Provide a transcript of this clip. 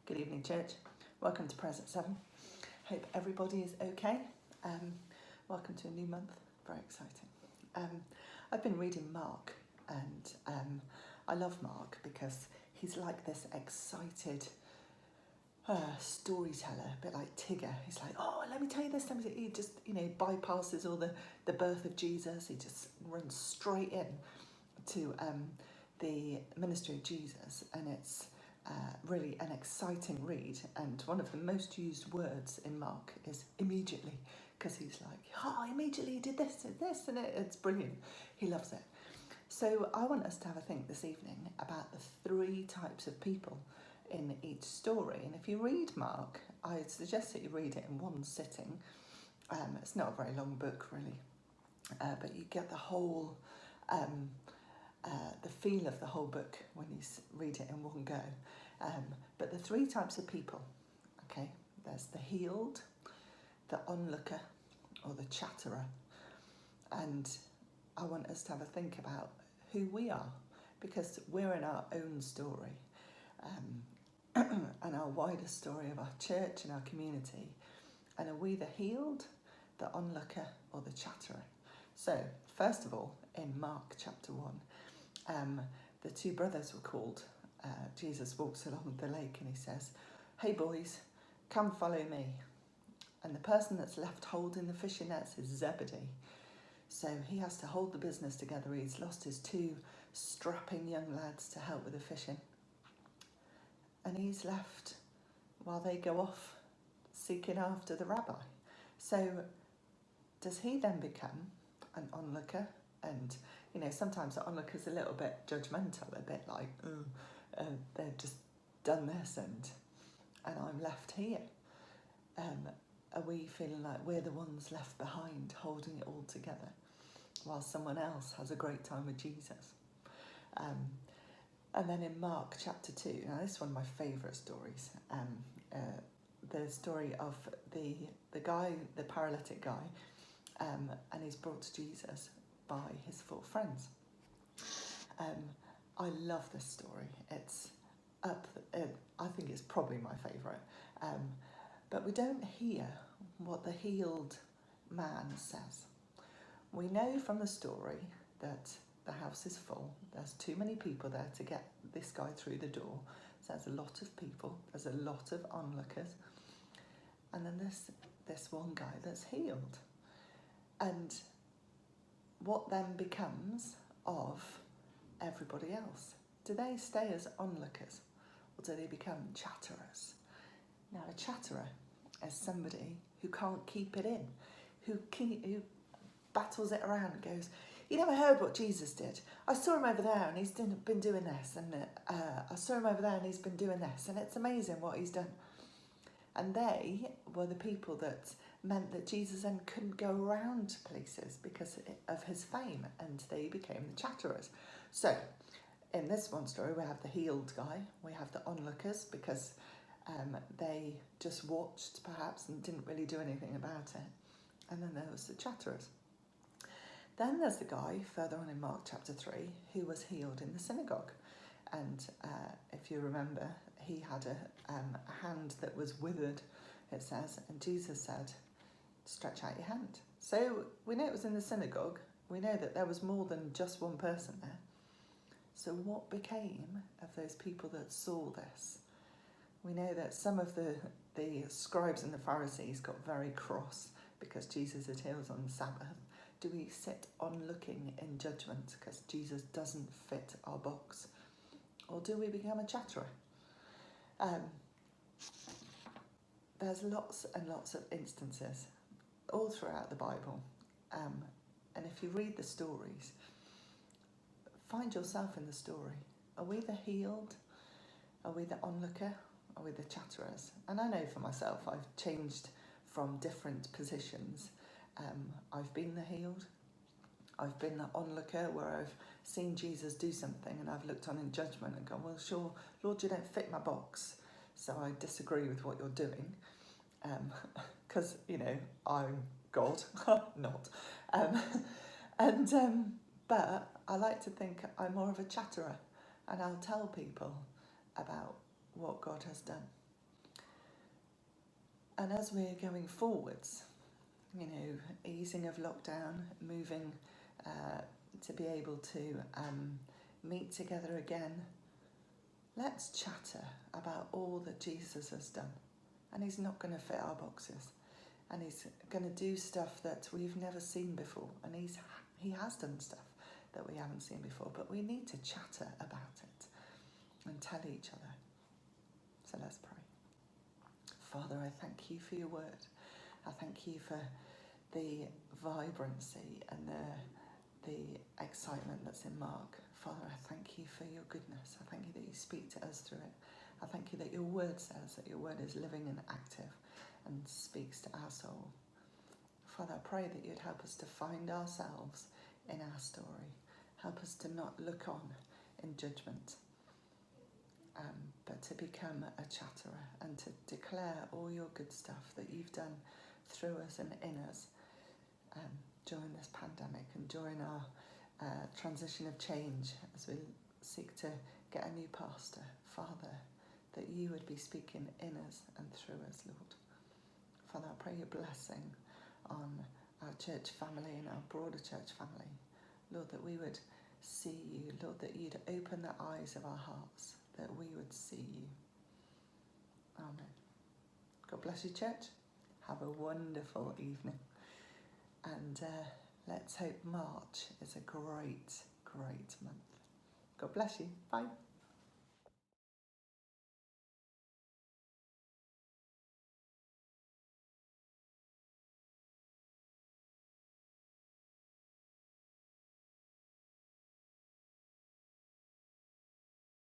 Good evening, church. Welcome to Prayers at 7. Hope everybody is okay. Welcome to a new month. Very exciting. I've been reading Mark, and I love Mark because he's like this excited storyteller, a bit like Tigger. He's like, oh, let me tell you this. He just, bypasses all the birth of Jesus. He just runs straight in to the ministry of Jesus, and it's really an exciting read. And one of the most used words in Mark is immediately, because he's like, oh, immediately he did this and this, and it's brilliant. He loves it. So I want us to have a think this evening about the three types of people in each story. And if you read Mark, I suggest that you read it in one sitting. It's not a very long book, really, but you get the whole the feel of the whole book when you read it in one go. But the three types of people, okay, there's the healed, the onlooker, or the chatterer. And I want us to have a think about who we are, because we're in our own story and our wider story of our church and our community. And are we the healed, the onlooker, or the chatterer? So, first of all, in Mark chapter 1, the two brothers were called. Jesus walks along the lake and he says, hey boys, come follow me. And the person that's left holding the fishing nets is Zebedee. So he has to hold the business together. He's lost his two strapping young lads to help with the fishing. And he's left while they go off seeking after the rabbi. So does he then become an onlooker? And, sometimes the onlooker's a little bit judgmental, a bit like, they've just done this and I'm left here. Are we feeling like we're the ones left behind holding it all together while someone else has a great time with Jesus? And then in Mark chapter 2, now this is one of my favourite stories, the story of the guy, the paralytic guy, and he's brought to Jesus by his four friends. I love this story. It's I think it's probably my favourite. But we don't hear what the healed man says. We know from the story that the house is full. There's too many people there to get this guy through the door. So there's a lot of people. There's a lot of onlookers. And then there's this one guy that's healed. And what then becomes of everybody else? Do they stay as onlookers, or do they become chatterers? Now, a chatterer is somebody who can't keep it in, who battles it around and goes, you never heard what Jesus did. I saw him over there and he's been doing this, and I saw him over there and he's been doing this, and it's amazing what he's done. And they were the people that meant that Jesus then couldn't go around places because of his fame, and they became the chatterers. So, in this one story, we have the healed guy, we have the onlookers because they just watched perhaps and didn't really do anything about it. And then there was the chatterers. Then there's the guy further on in Mark chapter 3 who was healed in the synagogue. And if you remember, he had a hand that was withered, it says, and Jesus said, stretch out your hand. So we know it was in the synagogue. We know that there was more than just one person there. So what became of those people that saw this? We know that some of the scribes and the Pharisees got very cross because Jesus had healed on the Sabbath. Do we sit on looking in judgment because Jesus doesn't fit our box? Or do we become a chatterer? There's lots and lots of instances all throughout the Bible. And if you read the stories, find yourself in the story. Are we the healed? Are we the onlooker? Are we the chatterers? And I know for myself, I've changed from different positions. I've been the healed. I've been the onlooker where I've seen Jesus do something and I've looked on in judgment and gone, well, sure, Lord, you don't fit my box, so I disagree with what you're doing. Because, I'm God, not. But I like to think I'm more of a chatterer, and I'll tell people about what God has done. And as we're going forwards, you know, easing of lockdown, moving to be able to meet together again, let's chatter about all that Jesus has done. And he's not going to fit our boxes. And he's going to do stuff that we've never seen before. And he has done stuff that we haven't seen before. But we need to chatter about it and tell each other. So let's pray. Father, I thank you for your word. I thank you for the vibrancy and the excitement that's in Mark. Father, I thank you for your goodness. I thank you that you speak to us through it. I thank you that your word says that your word is living and active and speaks to our soul. Father, I pray that you'd help us to find ourselves in our story. Help us to not look on in judgment, but to become a chatterer and to declare all your good stuff that you've done through us and in us during this pandemic and during our transition of change as we seek to get a new pastor. Father, that you would be speaking in us and through us, Lord. Father, I pray your blessing on our church family and our broader church family. Lord, that we would see you. Lord, that you'd open the eyes of our hearts, that we would see you. Amen. God bless you, church. Have a wonderful evening. And let's hope March is a great, great month. God bless you. Bye.